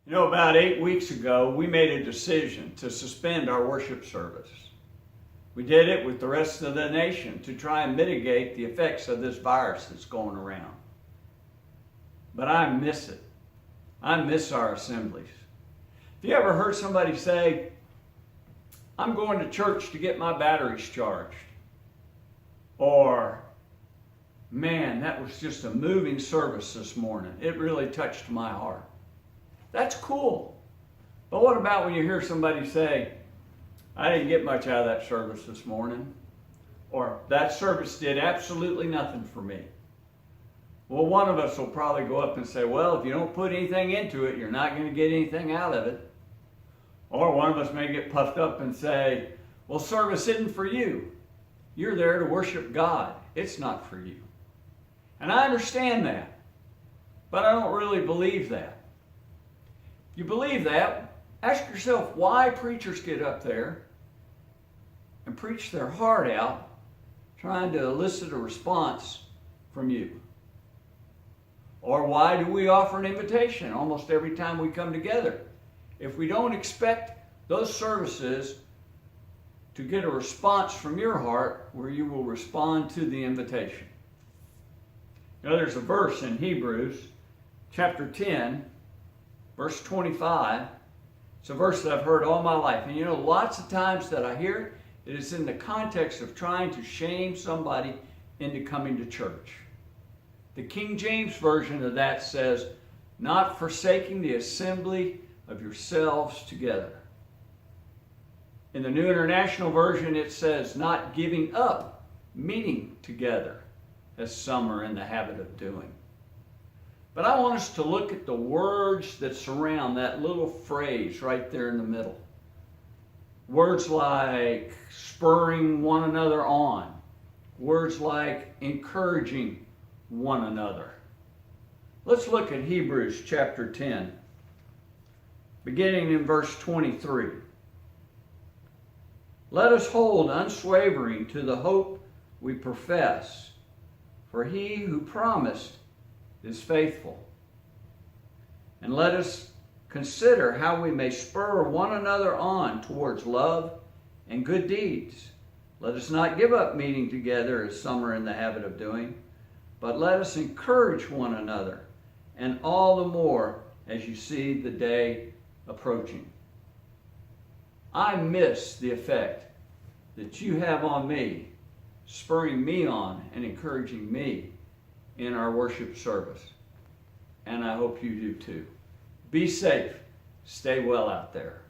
You know, about 8 weeks ago, we made a decision to suspend our worship service. We did it with the rest of the nation to try and mitigate the effects of this virus that's going around. But I miss it. I miss our assemblies. Have you ever heard somebody say, I'm going to church to get my batteries charged? Or, man, that was just a moving service this morning. It really touched my heart. That's cool. But what about when you hear somebody say, I didn't get much out of that service this morning, or that service did absolutely nothing for me? Well, one of us will probably go up and say, well, if you don't put anything into it, you're not going to get anything out of it. Or one of us may get puffed up and say, well, service isn't for you. You're there to worship God. It's not for you. And I understand that, but I don't really believe that. If you believe that, ask yourself why preachers get up there and preach their heart out trying to elicit a response from you. Or why do we offer an invitation almost every time we come together if we don't expect those services to get a response from your heart where you will respond to the invitation? You know, there's a verse in Hebrews chapter 10, verse 25. It's a verse that I've heard all my life. And you know, lots of times that I hear it, it is in the context of trying to shame somebody into coming to church. The King James Version of that says, not forsaking the assembly of yourselves together. In the New International Version, it says, not giving up meeting together, as some are in the habit of doing. But I want us to look at the words that surround that little phrase right there in the middle. Words like spurring one another on. Words like encouraging one another. Let's look at Hebrews chapter 10, beginning in verse 23. Let us hold unswavering to the hope we profess, for he who promised is faithful. And let us consider how we may spur one another on towards love and good deeds. Let us not give up meeting together as some are in the habit of doing, but let us encourage one another, and all the more as you see the day approaching. I miss the effect that you have on me, spurring me on and encouraging me in our worship service. And I hope you do too. Be safe. Stay well out there.